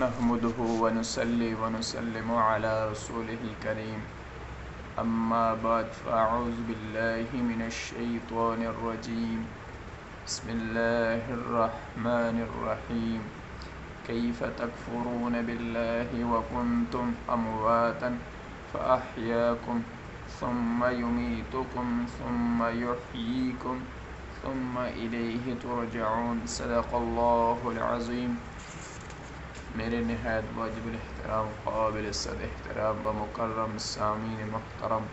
نحمده ونصلي ونسلم على رسوله الكريم أما بعد فأعوذ بالله من الشيطان الرجيم بسم الله الرحمن الرحيم كيف تكفرون بالله وكنتم أمواتا فأحياكم ثم يميتكم ثم يحييكم ثم إليه ترجعون صدق اللہ العظیم۔ میرے نہایت واجب الاحترام قابل صد احترام و مکرم سامعین محترم،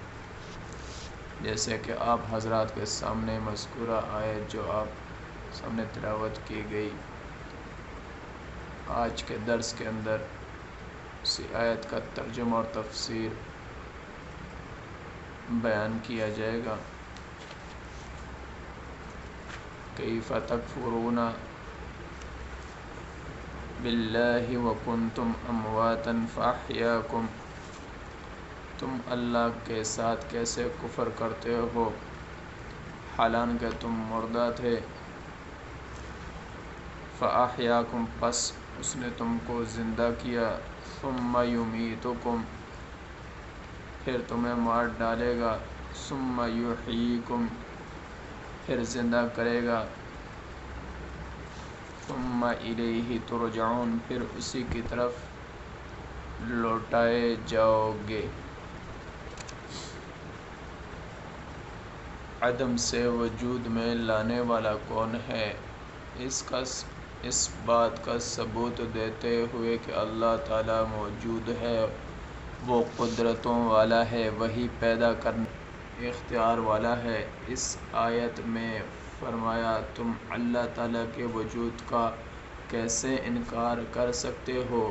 جیسے کہ آپ حضرات کے سامنے مذکورہ آیت جو آپ سامنے تلاوت کی گئی، آج کے درس کے اندر اسی آیت کا ترجمہ اور تفسیر بیان کیا جائے گا۔ کیف تکفرون باللہ وکنتم امواتا فاحیاکم، تم اللہ کے ساتھ کیسے کفر کرتے ہو حالانکہ تم مردہ تھے، فاحیاکم پس اس نے تم کو زندہ کیا، ثم یمیتکم پھر تمہیں مار ڈالے گا، ثم یحییکم پھر زندہ کرے گا، ثم الیہ ترجعون پھر اسی کی طرف لوٹائے جاؤ گے۔ عدم سے وجود میں لانے والا کون ہے؟ اس بات کا ثبوت دیتے ہوئے کہ اللہ تعالی موجود ہے، وہ قدرتوں والا ہے، وہی پیدا کرنے اختیار والا ہے۔ اس آیت میں فرمایا تم اللہ تعالیٰ کے وجود کا کیسے انکار کر سکتے ہو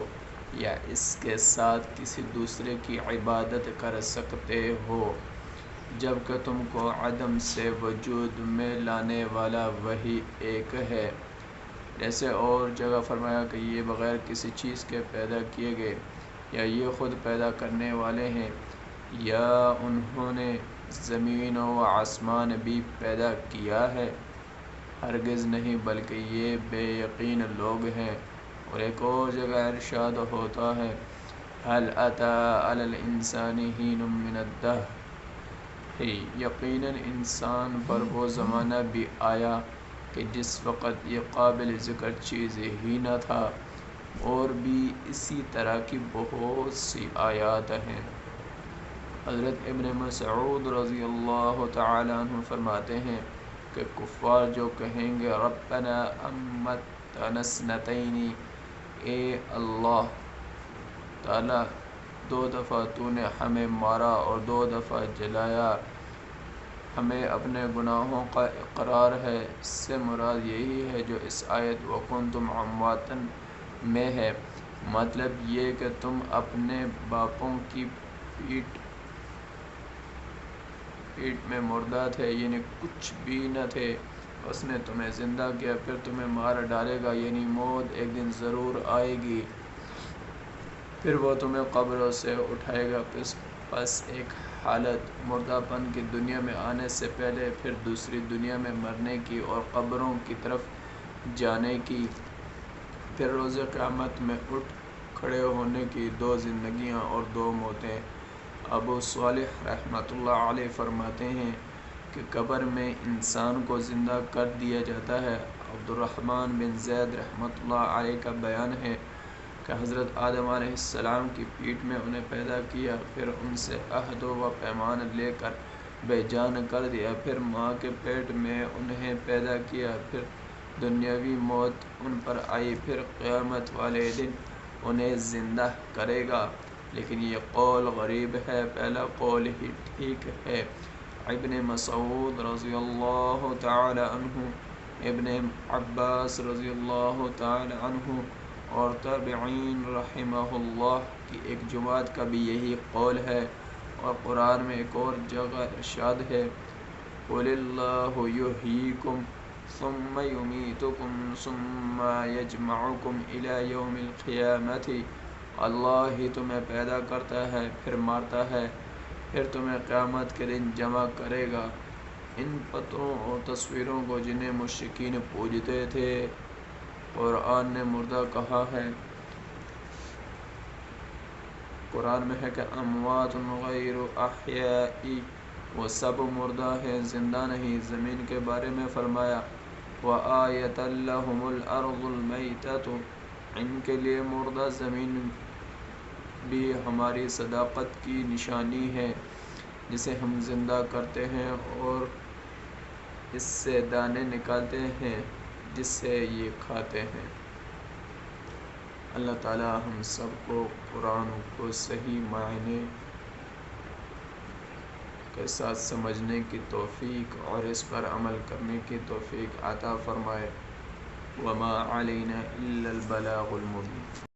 یا اس کے ساتھ کسی دوسرے کی عبادت کر سکتے ہو جبکہ تم کو عدم سے وجود میں لانے والا وہی ایک ہے۔ جیسے اور جگہ فرمایا کہ یہ بغیر کسی چیز کے پیدا کیے گئے، یا یہ خود پیدا کرنے والے ہیں، یا انہوں نے زمین و آسمان بھی پیدا کیا ہے، ہرگز نہیں بلکہ یہ بے یقین لوگ ہیں۔ اور ایک اور جگہ ارشاد ہوتا ہے هل أتى على الإنسان حين من الدهر، یقیناً انسان پر وہ زمانہ بھی آیا کہ جس وقت یہ قابل ذکر چیز ہی نہ تھا۔ اور بھی اسی طرح کی بہت سی آیات ہیں۔ حضرت ابن مسعود رضی اللہ تعالی عنہ فرماتے ہیں کہ کفار جو کہیں گے ربنا امتنا اثنتین، اے اللہ تعالی 2 دفعہ تو نے ہمیں مارا اور 2 دفعہ جلایا، ہمیں اپنے گناہوں کا اقرار ہے۔ اس سے مراد یہی ہے جو اس آیت وکنتم امواتا میں ہے، مطلب یہ کہ تم اپنے باپوں کی پیٹ میں مردہ تھے، یعنی کچھ بھی نہ تھے، اس نے تمہیں زندہ کیا، پھر تمہیں مار ڈالے گا، یعنی موت ایک دن ضرور آئے گی، پھر وہ تمہیں قبروں سے اٹھائے گا۔ پس ایک حالت مردہ پن کی دنیا میں آنے سے پہلے، پھر دوسری دنیا میں مرنے کی اور قبروں کی طرف جانے کی، پھر روز قیامت میں اٹھ کھڑے ہونے کی 2 زندگیاں اور 2 موتیں۔ ابو صالح رحمۃ اللہ علیہ فرماتے ہیں کہ قبر میں انسان کو زندہ کر دیا جاتا ہے۔ عبد الرحمن بن زید رحمۃ اللہ علیہ کا بیان ہے کہ حضرت آدم علیہ السلام کی پیٹ میں انہیں پیدا کیا، پھر ان سے عہد و پیمان لے کر بے جان کر دیا، پھر ماں کے پیٹ میں انہیں پیدا کیا، پھر دنیاوی موت ان پر آئی، پھر قیامت والے دن انہیں زندہ کرے گا۔ لیکن یہ قول غریب ہے، پہلا قول ہی ٹھیک ہے۔ ابن مسعود رضی اللہ تعالی عنہ، ابن عباس رضی اللہ تعالی عنہ اور تابعین رحمہ اللہ کی ایک جماعت کا بھی یہی قول ہے۔ اور قرآن میں ایک اور جگہ ارشاد ہے قُلِ اللَّهُ يُحْيِيكُمْ ثُمَّ يُمِيتُكُمْ ثُمَّ يَجْمَعُكُمْ إِلَى يَوْمِ الْقِيَامَةِ، اللہ ہی تمہیں پیدا کرتا ہے، پھر مارتا ہے، پھر تمہیں قیامت کے دن جمع کرے گا۔ ان پتھروں اور تصویروں کو جنہیں مشرکین پوجتے تھے قرآن نے مردہ کہا ہے، قرآن میں ہے کہ اموات غیر احیاء، وہ سب مردہ ہیں، زندہ نہیں۔ زمین کے بارے میں فرمایا وَآیَةً لَهُمُ الْأَرْضُ الْمَيْتَةُ، ان کے لیے مردہ زمین بھی ہماری صداقت کی نشانی ہے، جسے ہم زندہ کرتے ہیں اور اس سے دانے نکالتے ہیں جس سے یہ کھاتے ہیں۔ اللہ تعالی ہم سب کو قرآن کو صحیح معنی کے ساتھ سمجھنے کی توفیق اور اس پر عمل کرنے کی توفیق عطا فرمائے۔ وما علینا الا البلاغ المبین۔